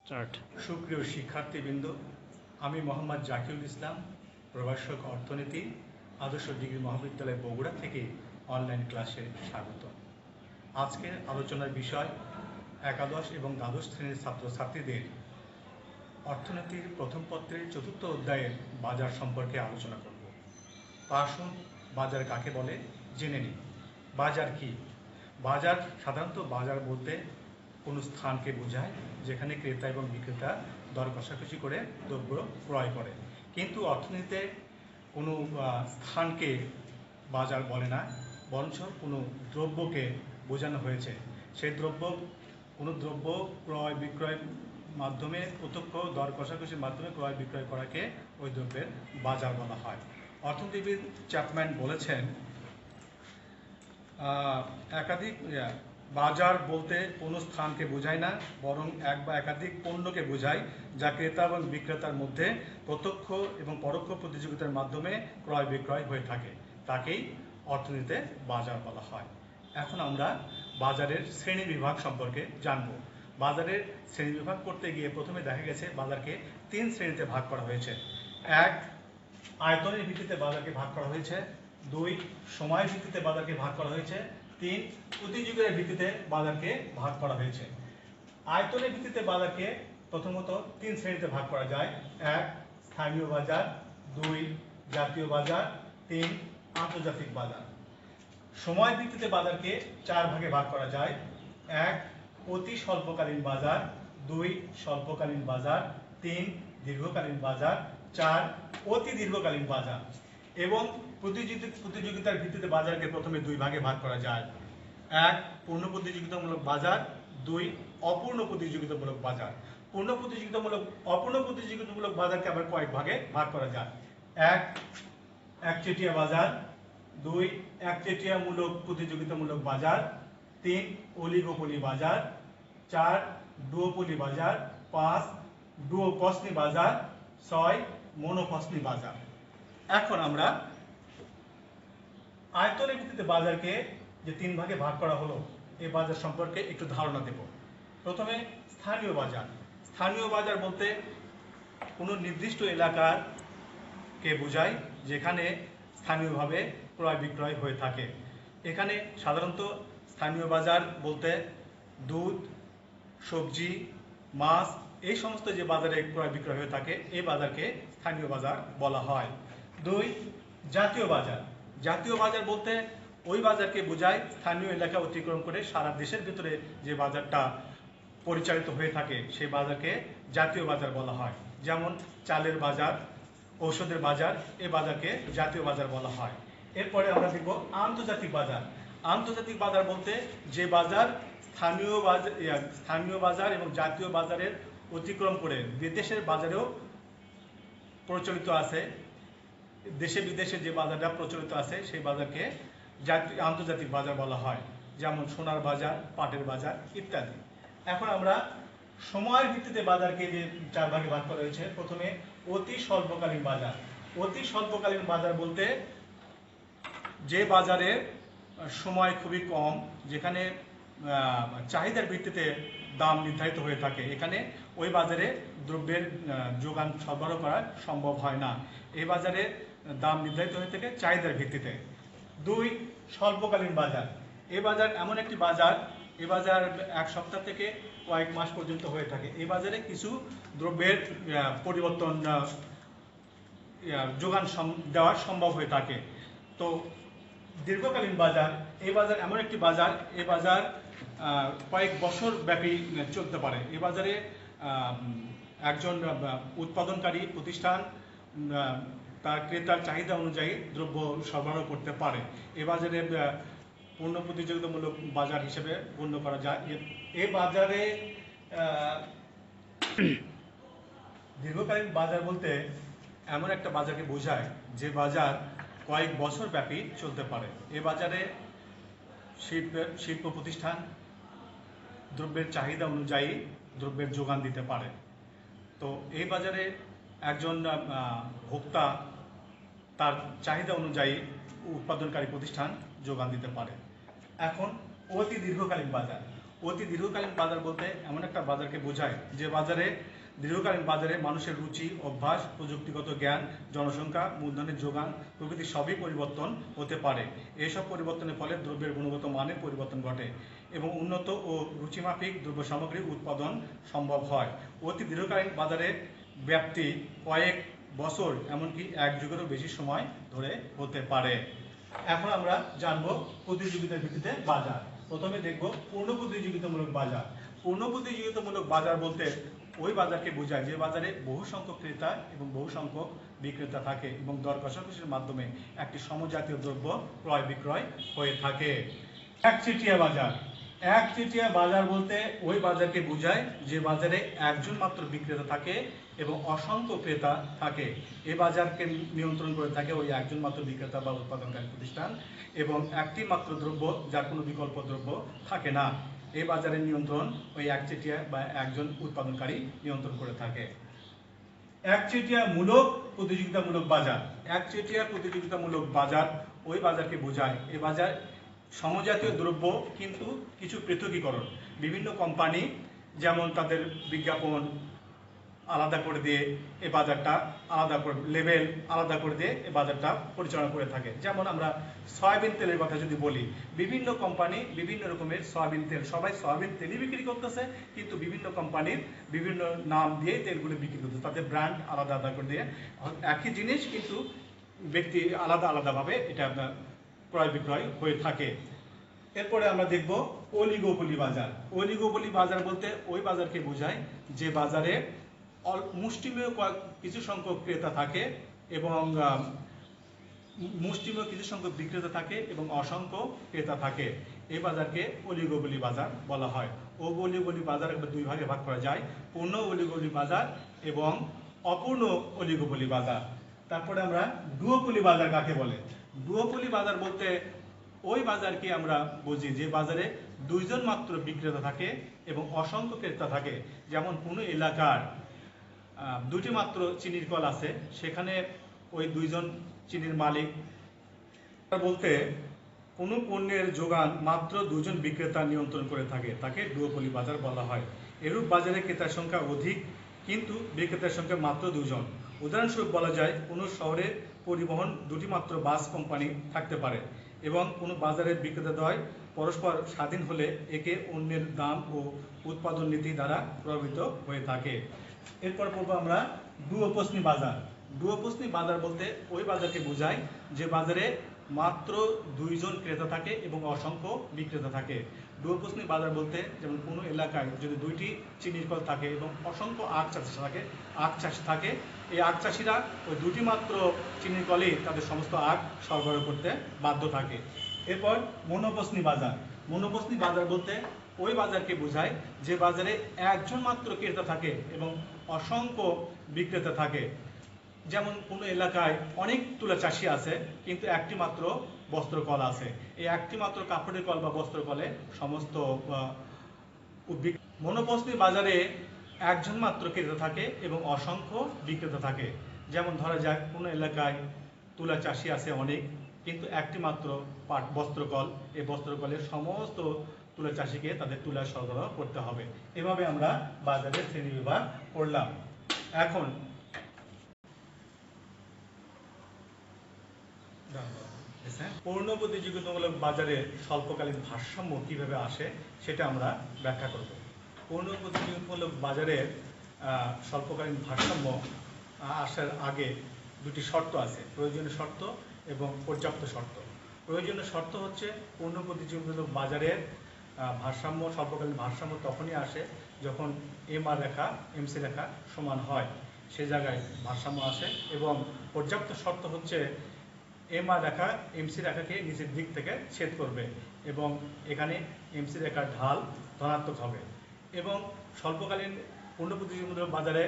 Start. সুপ্রিয় শিক্ষার্থীবৃন্দ, আমি মোহাম্মদ জাকিউল ইসলাম, প্রভাষক অর্থনীতি, আদর্শ ডিগ্রি মহাবিদ্যালয় বগুড়া থেকে অনলাইন ক্লাসে স্বাগত। আজকের আলোচনার বিষয় একাদশ এবং দ্বাদশ শ্রেণীর ছাত্রছাত্রীদের অর্থনীতির প্রথম পত্রের চতুর্থ অধ্যায়ের বাজার সম্পর্কে আলোচনা করব। আসুন বাজার কাকে বলে জেনে নিই। বাজার কি? বাজার সাধারণত বাজার বলতে কোনো স্থানকে বোঝায় যেখানে ক্রেতা এবং বিক্রেতা দর কষাকষি করে দ্রব্য ক্রয় করে। কিন্তু অর্থনীতিতে কোনো স্থানকে বাজার বলে না, বরঞ্চ কোনো দ্রব্যকে বোঝানো হয়েছে। সেই কোনো দ্রব্য ক্রয় বিক্রয়ের মাধ্যমে প্রত্যক্ষ দর কষাকষির মাধ্যমে ক্রয় বিক্রয় করাকে ওই দ্রব্যের বাজার বলা হয়। অর্থনীতিবিদ চ্যাপম্যান বলেছেন, একাধিক বাজার বলতে কোনো স্থানকে বোঝায় না, বরং এক বা একাধিক পণ্যকে বোঝায় যা ক্রেতা এবং বিক্রেতার মধ্যে প্রত্যক্ষ এবং পরোক্ষ প্রতিযোগিতার মাধ্যমে ক্রয় বিক্রয় হয়ে থাকে। তাকেই অর্থনীতিতে বাজার বলা হয়। এখন আমরা বাজারের শ্রেণী বিভাগ সম্পর্কে জানব। বাজারের শ্রেণী বিভাগ করতে গিয়ে প্রথমে দেখা গেছে বাজারকে 3 শ্রেণীতে ভাগ করা হয়েছে। 1, আয়তনের ভিত্তিতে বাজারকে ভাগ করা হয়েছে। 2, সময়ের ভিত্তিতে বাজারকে ভাগ করা হয়েছে। 3, প্রতিযোগিতার ভিত্তিতে বাজারকে ভাগ করা হয়েছে। আয়তনের ভিত্তিতে বাজারকে প্রথমত 3 শ্রেণীতে ভাগ করা যায়। 1, স্থানীয় বাজার। 2, জাতীয় বাজার। 3, আন্তর্জাতিক বাজার। সময় ভিত্তিতে বাজারকে 4 ভাগে ভাগ করা যায়। 1, অতি স্বল্পকালীন বাজার। 2, স্বল্পকালীন বাজার। 3, দীর্ঘকালীন বাজার। 4, অতি দীর্ঘকালীন বাজার। এবং প্রতিযোগিতার ভিত্তিতে বাজারকে প্রথমে 2 ভাগে ভাগ করা যায়। 1, পূর্ণ প্রতিযোগিতামূলক বাজার। 2, অপূর্ণ প্রতিযোগিতামূলক বাজার। অপূর্ণ প্রতিযোগিতামূলক বাজারকে আবার কয়েক ভাগে ভাগ করা যায়। 1, একচেটিয়া বাজার। 2, একচেটিয়ামূলক প্রতিযোগিতামূলক বাজার। 3, অলিগোপলি বাজার। 4, ডুওপলি বাজার। 5, ডুওপসনি বাজার। 6, মনোপসনি বাজার। এখন আমরা আয়তনের ভিত্তিতে বাজারকে যে 3 ভাগে ভাগ করা হলো, এই বাজার সম্পর্কে একটু ধারণা দেব। প্রথমে স্থানীয় বাজার। স্থানীয় বাজার বলতে কোনো নির্দিষ্ট এলাকাকে বোঝায় যেখানে স্থানীয়ভাবে ক্রয় বিক্রয় হয়ে থাকে। এখানে সাধারণত স্থানীয় বাজার বলতে দুধ, সবজি, মাছ, এই সমস্ত যে বাজারে ক্রয় বিক্রয় হয়ে থাকে এই বাজারকে স্থানীয় বাজার বলা হয়। 2, জাতীয় বাজার। জাতীয় বাজার বলতে ওই বাজারকে বোঝায় স্থানীয় এলাকা অতিক্রম করে সারা দেশের ভিতরে যে বাজারটা পরিচালিত হয়ে থাকে সেই বাজারকে জাতীয় বাজার বলা হয়। যেমন চালের বাজার, ঔষধের বাজার, এই বাজারকে জাতীয় বাজার বলা হয়। এরপরে আমরা দেখব আন্তর্জাতিক বাজার। আন্তর্জাতিক বাজার বলতে যে বাজার স্থানীয় বাজার এবং জাতীয় বাজারের অতিক্রম করে বিদেশের বাজারেও প্রচলিত আছে, দেশে বিদেশে যে বাজারটা প্রচলিত আছে সেই বাজারকে আন্তর্জাতিক বাজার বলা হয়। যেমন সোনার বাজার, পাটের বাজার ইত্যাদি। এখন আমরা সময়ের ভিত্তিতে বাজারকে যে 4 ভাগে ভাগ করা হয়েছে। প্রথমে অতি স্বল্পকালীন বাজার। অতি স্বল্পকালীন বাজার বলতে যে বাজারে সময় খুবই কম, যেখানে চাহিদার ভিত্তিতে দাম নির্ধারিত হয়ে থাকে, এখানে ওই বাজারে দ্রব্যের যোগান সরবরাহ করা সম্ভব হয় না। এই বাজারে দাম নির্ধারিত হয়ে থাকে চাহিদার ভিত্তিতে। 2, স্বল্পকালীন বাজার। এই বাজার এমন একটি বাজার, এই বাজার 1 সপ্তাহ থেকে কয়েক মাস পর্যন্ত হয়ে থাকে। এই বাজারে কিছু দ্রব্যের পরিবর্তন যোগান দেওয়া সম্ভব হয়ে থাকে। তো দীর্ঘকালীন বাজার, এই বাজার এমন একটি বাজার, এই বাজার কয়েক বছর ব্যাপী চলতে পারে। এই বাজারে একজন উৎপাদনকারী প্রতিষ্ঠান তার ক্রেতার চাহিদা অনুযায়ী দ্রব্য সরবরাহ করতে পারে। এ বাজারে পূর্ণ প্রতিযোগিতামূলক বাজার হিসেবে গণ্য করা যায়। এই বাজারে দীর্ঘকালীন বাজার বলতে এমন একটা বাজারকে বোঝায় যে বাজার কয়েক বছর ব্যাপী চলতে পারে। এ বাজারে শিল্প প্রতিষ্ঠান দ্রব্যের চাহিদা অনুযায়ী দ্রব্যের যোগান দিতে পারে। তো এই বাজারে একজন ভোক্তা তার চাহিদা অনুযায়ী উৎপাদনকারী প্রতিষ্ঠান যোগান দিতে পারে। এখন অতি দীর্ঘকালীন বাজার। অতি দীর্ঘকালীন বাজার বলতে এমন একটা বাজারকে বোঝায় যে দীর্ঘকালীন বাজারে মানুষের রুচি, অভ্যাস, প্রযুক্তিগত জ্ঞান, জনসংখ্যা, মূলধনের যোগান প্রভৃতি সবই পরিবর্তন হতে পারে। এসব পরিবর্তনের ফলে দ্রব্যের গুণগত মানের পরিবর্তন ঘটে এবং উন্নত ও রুচিমাফিক দ্রব্য সামগ্রী উৎপাদন সম্ভব হয়। অতি দীর্ঘকালীন বাজারে ব্যাপ্তি কয়েক বছর, এমনকি এক যুগেরও বেশি সময় ধরে হতে পারে। এখন আমরা জানবো প্রতিযোগিতার ভিত্তিতে বাজার। প্রথমে দেখব পূর্ণ প্রতিযোগিতামূলক বাজার। পূর্ণ প্রতিযোগিতামূলক বাজার বলতে ওই বাজারকে বোঝায় যে বাজারে বহু সংখ্যক ক্রেতা এবং বহু সংখ্যক বিক্রেতা থাকে এবং দর কষাকষির মাধ্যমে একটি সমজাতীয় দ্রব্য ক্রয় বিক্রয় হয়ে থাকে। একচেটিয়া বাজার। একচেটিয়া বাজার বলতে ওই বাজারকে বোঝায় যে বাজারে একজন মাত্র বিক্রেতা থাকে এবং অসংখ্য ক্রেতা থাকে। এই বাজারকে নিয়ন্ত্রণ করে থাকে ওই একজন মাত্র বিক্রেতা বা উৎপাদনকারী প্রতিষ্ঠান এবং একটি মাত্র দ্রব্য যার কোনো বিকল্প দ্রব্য থাকে না। এই বাজারের নিয়ন্ত্রণ ওই একচেটিয়া বা একজন উৎপাদনকারী নিয়ন্ত্রণ করে থাকে। একচেটিয়া প্রতিযোগিতামূলক বাজার। একচেটিয়া প্রতিযোগিতামূলক বাজার ওই বাজারকে বোঝায়। এই বাজার সমজাতীয় দ্রব্য কিন্তু কিছু পৃথকীকরণ, বিভিন্ন কোম্পানি যেমন তাদের বিজ্ঞাপন আলাদা করে দিয়ে এই বাজারটা আলাদা করে, লেভেল আলাদা করে দিয়ে এই বাজারটা পরিচালনা করে থাকে। যেমন আমরা সয়াবিন তেলের কথা যদি বলি, বিভিন্ন কোম্পানি বিভিন্ন রকমের সয়াবিন তেল, সবাই সয়াবিন তেলই বিক্রি করতেছে, কিন্তু বিভিন্ন কোম্পানির বিভিন্ন নাম দিয়ে তেলগুলো বিক্রি করতেছে, তাদের ব্র্যান্ড আলাদা আলাদা করে দিয়ে। একই জিনিস কিন্তু ব্যক্তি আলাদা আলাদাভাবে এটা আপনার ক্রয় বিক্রয় হয়ে থাকে। এরপরে আমরা দেখব অলিগোপলি বাজার। অলিগোপলি বাজার বলতে ওই বাজারকে বোঝায় যে বাজারে মুষ্টিমেয় কিছু সংখ্যক ক্রেতা থাকে এবং মুষ্টিমেয় কিছু সংখ্যক বিক্রেতা থাকে এবং অসংখ্য ক্রেতা থাকে। এই বাজারকে অলিগোপলি বাজার বলা হয়। অলিগোপলি বাজার দুই ভাগে ভাগ করা যায়, পূর্ণ অলিগোপলি বাজার এবং অপূর্ণ অলিগোপলি বাজার। তারপরে আমরা ডুওপলি বাজার কাকে বলে? ডুওপলি বাজার বলতে ওই বাজারকে আমরা বুঝি যে বাজারে দুইজন মাত্র বিক্রেতা থাকে এবং অসংখ্য ক্রেতা থাকে। যেমন কোনো এলাকার দুটি মাত্র চিনির কল আছে, সেখানে ওই দুইজন চিনির মালিক বলতে কোনো পণ্যের যোগান মাত্র দুজন বিক্রেতা নিয়ন্ত্রণ করে থাকে, তাকে ডুওপলি বাজার বলা হয়। এরূপ বাজারে ক্রেতার সংখ্যা অধিক কিন্তু বিক্রেতার সংখ্যা মাত্র দুজন। উদাহরণস্বরূপ বলা যায় কোনো শহরে পরিবহন দুটি মাত্র বাস কোম্পানি থাকতে পারে এবং কোনো বাজারের বিক্রেতাদ্বয় পরস্পর স্বাধীন হলে একে অন্যের দাম ও উৎপাদন নীতি দ্বারা প্রভাবিত হয়ে থাকে। এরপর পড়বো আমরা ডুওপসনি বাজার। ডুওপসনি বাজার বলতে ওই বাজারকে বোঝায় যে বাজারে মাত্র দুইজন ক্রেতা থাকে এবং অসংখ্য বিক্রেতা থাকে। ডুওপসনি বাজার বলতে যেমন কোনো এলাকায় যদি দুইটি চিনির কল থাকে এবং অসংখ্য আখ চাষি থাকে, এই আখ চাষিরা ওই দুটি মাত্র চিনির কলেই তাদের সমস্ত আখ সরবরাহ করতে বাধ্য থাকে। এরপর মনোপসনি বাজার। মনোপসনি বাজার বলতে ওই বাজারকে বোঝায় যে বাজারে একজন মাত্র ক্রেতা থাকে এবং অসংখ্য বিক্রেতা থাকে। যেমন কোনো এলাকায় অনেক তুলা চাষি আছে কিন্তু একটি মাত্র বস্ত্র কল আছে, এই একটি মাত্র কাপড়ের কল বা বস্ত্র কলে সমস্ত মনোপসনি বাজারে একজন মাত্র ক্রেতা থাকে এবং অসংখ্য বিক্রেতা থাকে। যেমন ধরা যাক কোনো এলাকায় তুলা চাষি আছে অনেক কিন্তু একটি মাত্র বস্ত্রকল, এই বস্ত্রকলের সমস্ত তুলা চাষিকে তাদের তুলা সরবরাহ করতে হবে। এভাবে আমরা বাজারের শ্রেণীবিভাগ করলাম। এখন পূর্ণ প্রতিযোগিতামূলক বাজারে স্বল্পকালীন ভারসাম্য কিভাবে আসে সেটা আমরা ব্যাখ্যা করব। পূর্ণ প্রতিযোগিতামূলক বাজারে স্বল্পকালীন ভারসাম্য আসার আগে দুটি শর্ত আছে, প্রয়োজনীয় শর্ত এবং পর্যাপ্ত শর্ত। প্রয়োজনীয় শর্ত হচ্ছে পূর্ণ প্রতিযোগিতামূলক বাজারের ভারসাম্য, স্বল্পকালীন ভারসাম্য তখনই আসে যখন এমআর রেখা এমসি রেখা সমান হয়, সে জায়গায় ভারসাম্য আসে। এবং পর্যাপ্ত শর্ত হচ্ছে এমআর রেখা এমসি রেখাকে নিচের দিক থেকে ছেদ করবে এবং এখানে এমসি রেখার ঢাল ধনাত্মক হবে। এবং স্বল্পকালীন পূর্ণ প্রতিযোগিতামূলক বাজারে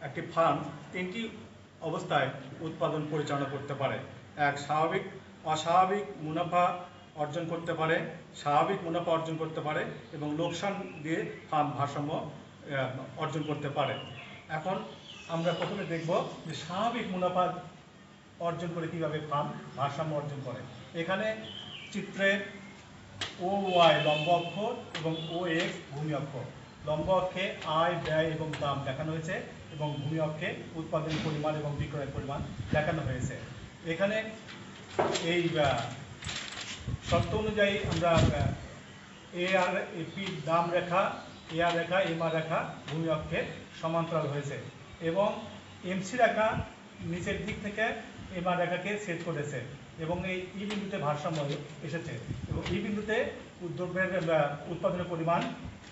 একটি ফার্ম তিনটি অবস্থায় উৎপাদন পরিচালনা করতে পারে। এক, অস্বাভাবিক মুনাফা অর্জন করতে পারে, স্বাভাবিক মুনাফা অর্জন করতে পারে এবং লোকসান দিয়ে ফার্ম ভারসাম্য অর্জন করতে পারে। এখন আমরা প্রথমে দেখব যে স্বাভাবিক মুনাফা অর্জন করে কিভাবে ফার্ম ভারসাম্য অর্জন করে। এখানে চিত্রে ও ওয়াই লম্ব অক্ষ এবং ও এক্স ভূমি অক্ষ। লম্ব অক্ষে আয়, ব্যয় এবং দাম দেখানো হয়েছে এবং ভূমি অক্ষে উৎপাদন পরিমাণ এবং বিক্রয়ের পরিমাণ দেখানো হয়েছে। এখানে এই শর্ত অনুযায়ী আমরা এ আর পি দাম রেখা, এ আর রেখা, এম আর রেখা ভূমি অক্ষের সমান্তরাল হয়েছে এবং এমসি রেখা নিচের দিক থেকে এম আর রেখাকে ছেদ করেছে এবং এই ই বিন্দুতে ভারসাম্য এসেছে এবং এই বিন্দুতে দ্রব্যের উৎপাদনের পরিমাণ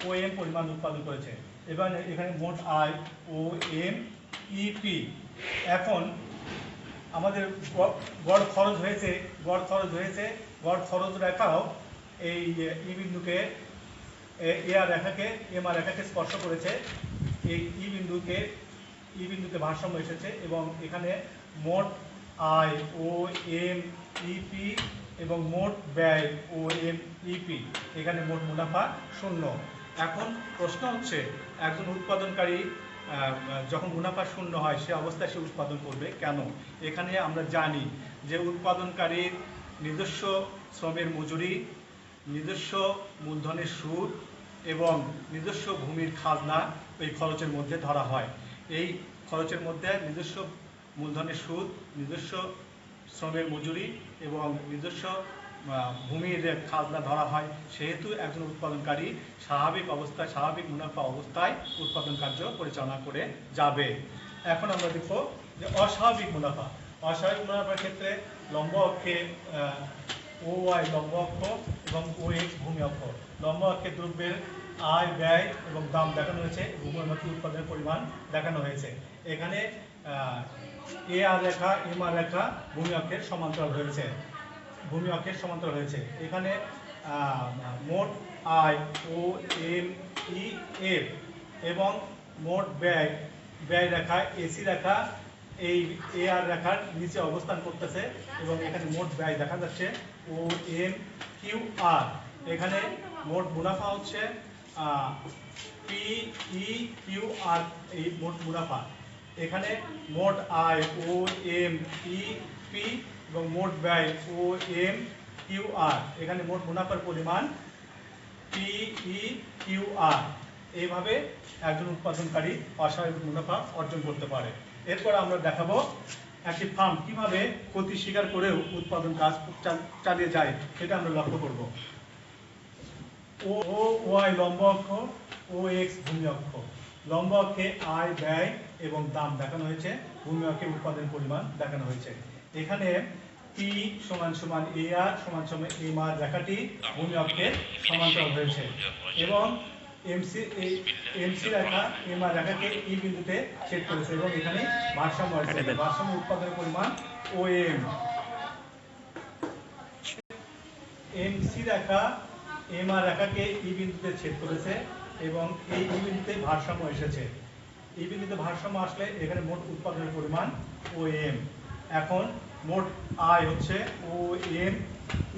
ও এম পরিমাণ উৎপাদন করেছে। এবার এখানে মোট আয় ও এম ইপি। এখন আমাদের গড় খরচ হয়েছে, গড় খরচ রেখাও এই ই বিন্দুকে, এ আর রেখাকে, এম আর রেখাকে স্পর্শ করেছে। এই ই বিন্দুতে ভারসাম্য এসেছে এবং এখানে মোট আয় ও এম ইপি এবং মোট ব্যয় ও এম ইপি। এখানে মোট মুনাফা 0। এখন প্রশ্ন হচ্ছে, একজন উৎপাদনকারী যখন মুনাফা 0 হয় সে অবস্থায় সে উৎপাদন করবে কেন? এখানে আমরা জানি যে উৎপাদনকারীর নিজস্ব শ্রমের মজুরি, নিজস্ব মূলধনের সুদ এবং নিজস্ব ভূমির খাজনা এই খরচের মধ্যে ধরা হয়। এই খরচের মধ্যে নিজস্ব মূলধনের সুদ, নিজস্ব শ্রমের মজুরি এবং নিজস্ব ভূমির খাজনা ধরা হয়। সেহেতু একজন উৎপাদনকারী স্বাভাবিক অবস্থায়, স্বাভাবিক মুনাফা অবস্থায় উৎপাদন কার্য পরিচালনা করে যাবে। এখন আমরা দেখব যে অস্বাভাবিক মুনাফা। অস্বাভাবিক মুনাফার ক্ষেত্রে লম্ব অক্ষে ও ওয়াই লম্ব অক্ষ এবং ও এক্স ভূমি অক্ষ। লম্ব অক্ষে দ্রব্যের আয়, ব্যয় এবং দাম দেখানো হয়েছে, ভূমির মধ্যে উৎপাদনের পরিমাণ দেখানো হয়েছে। এখানে এ আর রেখা, এম আর রেখা ভূমি অক্ষের সমান্তরাল হয়েছে। এখানে মোট আয় ও এম ই এফ এবং মোট ব্যয় রেখা, এসি রেখা এই এ আর রেখার নিচে অবস্থান করতেছে এবং এখানে মোট ব্যয় দেখা যাচ্ছে ও এম কিউ আর। এখানে মোট মুনাফা হচ্ছে পি ই কিউ আর, এই মোট মুনাফা। এখানে মোট আয় ও এম ই পি এবং মোট ব্যয় ও এম কিউ আর। এখানে মোট মুনাফার পরিমাণ পি ই কিউ আর। এইভাবে একজন উৎপাদনকারী অস্বাভাবিক মুনাফা অর্জন করতে পারে। এরপর আমরা দেখাবো একটি ফার্ম কিভাবে ক্ষতি স্বীকার করেও উৎপাদন কাজ চালিয়ে যায়, সেটা আমরা লক্ষ্য করব। ও ওয়াই লম্ব অক্ষ, ও এক্স ভূমি অক্ষ। লম্ব অক্ষে আয়, ব্যয় এবং দাম দেখানো হয়েছে, ভূমি অক্ষে উৎপাদনের পরিমাণ দেখানো হয়েছে। এখানে পি সমান সমান এ আর সমান সমান এম আর রেখাটি ভূমি অক্ষের সমান্তরাল হয়েছে এবং এমসি রেখা, এম আর রেখাকে ই বিন্দুতে ছেদ করেছে এবং এখানে ভারসাম্য হয়েছে। ভারসাম্য উৎপাদনের পরিমাণ ও এম। এমসি রেখা, এম আর রেখাকে ই বিন্দুতে ছেদ করেছে এবং এই ই বিন্দুতে ভারসাম্য এসেছে। এই বিন্দুতে ভারসাম্য আসলে এখানে মোট উৎপাদনের পরিমাণ ও এম। এখন মোট আয় হচ্ছে ও এম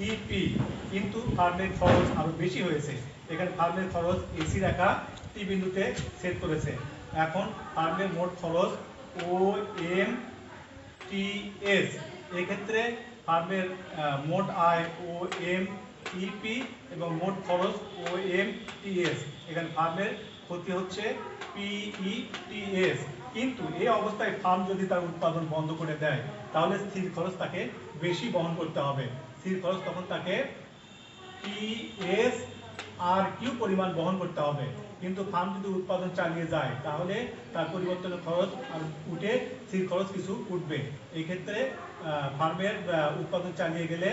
ইপি, কিন্তু ফার্মের খরচ আরো বেশি হয়েছে। এখানে ফার্মের খরচ এসি রেখা টি বিন্দুতে ছেদ করেছে। এখন ফার্মের মোট খরচ ও এম টি এস। এক্ষেত্রে ফার্মের মোট আয় ও এম ইপি এবং মোট খরচ ও এম টি এস। এখানে ফার্মের ক্ষতি হচ্ছে পিইটিএস। কিন্তু এই অবস্থায় ফার্ম যদি তার উৎপাদন বন্ধ করে দেয় তাহলে স্থির খরচ তাকে বেশি বহন করতে হবে। স্থির খরচ তখন তাকে পিএস আর কিউ পরিমাণ বহন করতে হবে। কিন্তু ফার্ম যদি উৎপাদন চালিয়ে যায় তাহলে তার পরিবর্তনের খরচ আর উঠে স্থির খরচ কিছু উঠবে। এই ক্ষেত্রে ফার্মের উৎপাদন চালিয়ে গেলে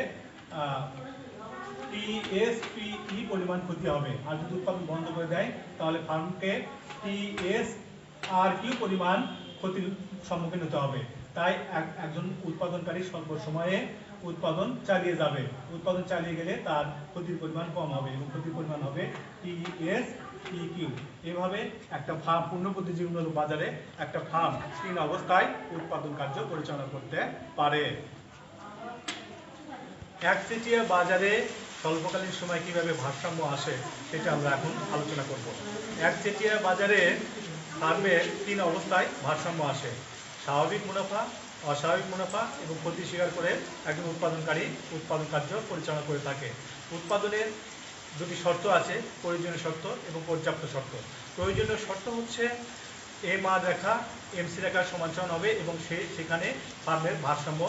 পিএসপিই পরিমাণ ক্ষতি হবে, আর যদি উৎপাদন বন্ধ করে দেয় তাহলে ফার্মকে পিএস আর কিউ পরিমাণ ক্ষতির সম্মুখীন হতে হবে। তাই একজন উৎপাদনকারী স্বল্প সময়ে উৎপাদন চালিয়ে যাবে। উৎপাদন চালিয়ে গেলে তার ক্ষতির পরিমাণ কম হবে এবং ক্ষতির পরিমাণ হবে পিএস পিকিউ। এভাবে একটা ফার্ম, পূর্ণ প্রতিযোগিতামূলক বাজারে একটা ফার্ম তিন অবস্থায় উৎপাদন কার্য পরিচালনা করতে পারে। একচেটিয়া বাজারে স্বল্পকালীন সময় কিভাবে ভারসাম্য আসে সেটা আমরা এখন আলোচনা করব। একচেটিয়া বাজারে ফার্মের তিন অবস্থায় ভারসাম্য আসে: স্বাভাবিক মুনাফা, অস্বাভাবিক মুনাফা এবং ক্ষতি স্বীকার করে একজন উৎপাদনকারী উৎপাদন কার্য পরিচালনা করে থাকে। উৎপাদনের দুটি শর্ত আছে, প্রয়োজনীয় শর্ত এবং পর্যাপ্ত শর্ত। প্রয়োজনীয় শর্ত হচ্ছে MR রেখা MC রেখার সমান্তরাল হবে এবং সেখানে ফার্মের ভারসাম্য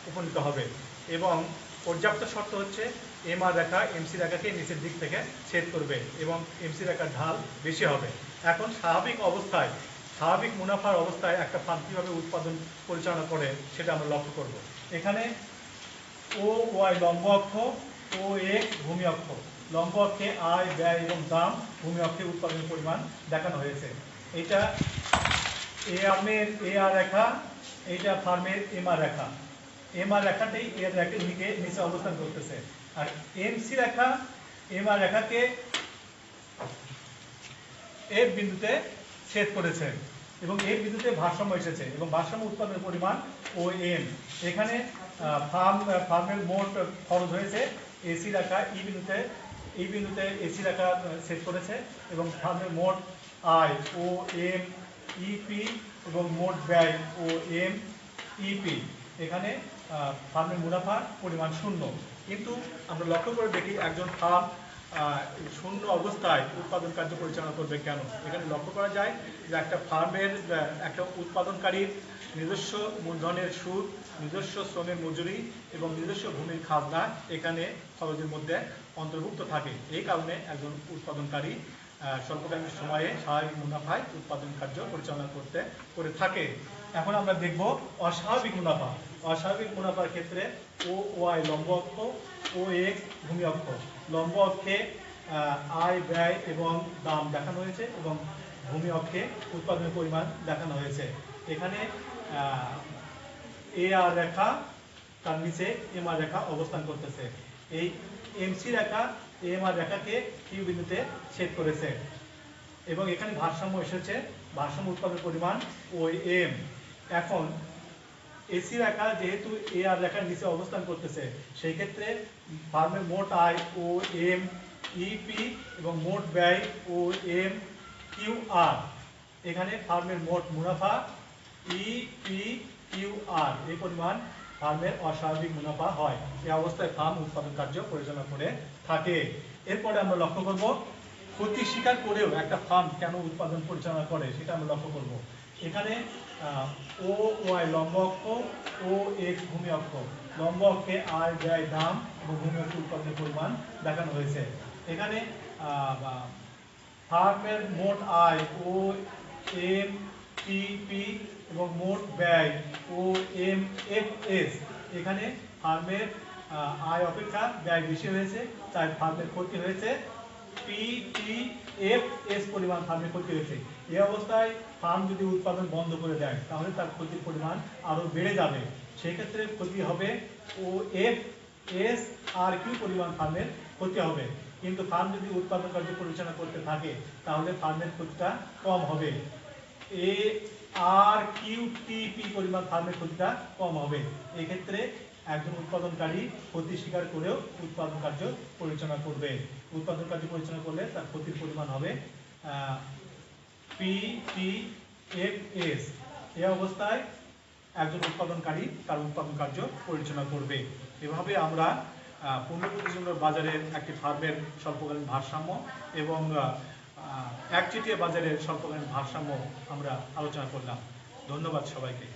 উপনীত হবে। এবং পর্যাপ্ত শর্ত হচ্ছে MR রেখা MC রেখাকে নিচের দিক থেকে ছেদ করবে এবং MC রেখার ঢাল বেশি হবে। এখন স্বাভাবিক মুনাফার অবস্থায় একটা ফার্ম কীভাবে উৎপাদন পরিচালনা করে সেটা আমরা লক্ষ্য করব। এখানে OY লম্ব অক্ষ, OX ভূমি অক্ষ। লম্ব অক্ষে আয়, ব্যয় এবং দাম, ভূমি অক্ষে উৎপাদনের পরিমাণ দেখানো হয়েছে। এটা ফার্মের AR রেখা, এইটা ফার্মের MR রেখা। MR রেখাতেই এর রেখার নিচে অবস্থান করতেছে। আর MC রেখা MR রেখাকে F বিন্দুতে ছেদ করেছে এবং F বিন্দুতে ভারসাম্য এসেছে এবং ভারসাম্য উৎপাদনের পরিমাণ OM। এখানে ফার্মের মোট খরচ হয়েছে AC রেখা এই বিন্দুতে AC রেখা ছেদ করেছে এবং ফার্মের মোট আয় OM EP এবং মোট ব্যয় OM EP। এখানে ফার্মের মুনাফা পরিমাণ 0। কিন্তু আমরা লক্ষ্য করে দেখি একজন ফার্ম শূন্য অবস্থায় উৎপাদন কার্য পরিচালনা করবে কেন। এখানে লক্ষ্য করা যায় যে একটা ফার্মের একটা উৎপাদনকারীর নিজস্ব মূলধনের সুদ, নিজস্ব শ্রমের মজুরি এবং নিজস্ব ভূমির খাজনা এখানে খরচের মধ্যে অন্তর্ভুক্ত থাকে। এই কারণে একজন উৎপাদনকারী স্বল্পকালীন সময়ে স্বাভাবিক মুনাফায় উৎপাদন কার্য পরিচালনা করে থাকে। এখন আমরা দেখব অস্বাভাবিক মুনাফা। অস্বাভাবিক মুনাফার ক্ষেত্রে OY লম্ব অক্ষ, OX ভূমি অক্ষ। লম্ব অক্ষে আয়, ব্যয় এবং দাম দেখানো হয়েছে এবং ভূমি অক্ষে উৎপাদনের পরিমাণ দেখানো হয়েছে। এখানে AR রেখা, তার নিচে MR রেখা অবস্থান করতেছে। এই MC রেখা MR রেখাকে Q বিন্দুতে ছেদ করেছে এবং এখানে ভারসাম্য এসেছে, ভারসাম্য উৎপাদনের পরিমাণ OM। এখন AC রেখা যেহেতু AR রেখার নিচে অবস্থান করতেছে, সেই ক্ষেত্রে ফার্মের মোট আয় OM EP এবং মোট ব্যয় OM QR। এখানে ফার্মের মোট মুনাফা EPQR। এই পরিমাণ ফার্মের অস্বাভাবিক মুনাফা হয়। এই অবস্থায় ফার্ম উৎপাদন কার্য পরিচালনা করে থাকে। এরপরে আমরা লক্ষ্য করব ক্ষতি স্বীকার করেও একটা ফার্ম কেন উৎপাদন পরিচালনা করে সেটা আমরা লক্ষ্য করব। এখানে OY লম্ব অক্ষ, OX ভূমি অক্ষ। লম্ব অক্ষে আয়, ব্যয়, দাম এবং ভূমি অক্ষে উৎপাদনের পরিমাণ দেখানো হয়েছে। এখানে ফার্মের মোট আয় OMTP এবং মোট ব্যয় OMFS। এখানে ফার্মের আয় অপেক্ষা ব্যয় বেশি হয়েছে, তাই ফার্মের ক্ষতি হয়েছে PTFS পরিমাণ ফার্মের ক্ষতি হয়েছে। এই অবস্থায় ফার্ম যদি উৎপাদন বন্ধ করে দেয় তাহলে তার ক্ষতির পরিমাণ আরো বেড়ে যাবে। সেক্ষেত্রে ক্ষতি হবে OFSRQ পরিমাণ ফার্মের ক্ষতি হবে। কিন্তু ফার্ম যদি উৎপাদন কার্য পরিচালনা করতে থাকে তাহলে ফার্মের ক্ষতিটা কম হবে। ARQTP পরিমাণ ফার্মের ক্ষতিটা কম হবে। এক্ষেত্রে একজন উৎপাদনকারী ক্ষতি স্বীকার করেও উৎপাদন কার্য পরিচালনা করবে। উৎপাদন কার্য পরিচালনা করলে তার ক্ষতির পরিমাণ হবে PTFS। এই অবস্থায় একজন উৎপাদনকারী তার উৎপাদন কার্য পরিচালনা করবে। এভাবে আমরা পণ্য প্রতিযোগিতার বাজারের একটি ফার্মের স্বল্পকালীন ভারসাম্য এবং একচেটিয়া বাজারের স্বল্পকালীন ভারসাম্য আমরা আলোচনা করলাম। ধন্যবাদ সবাইকে।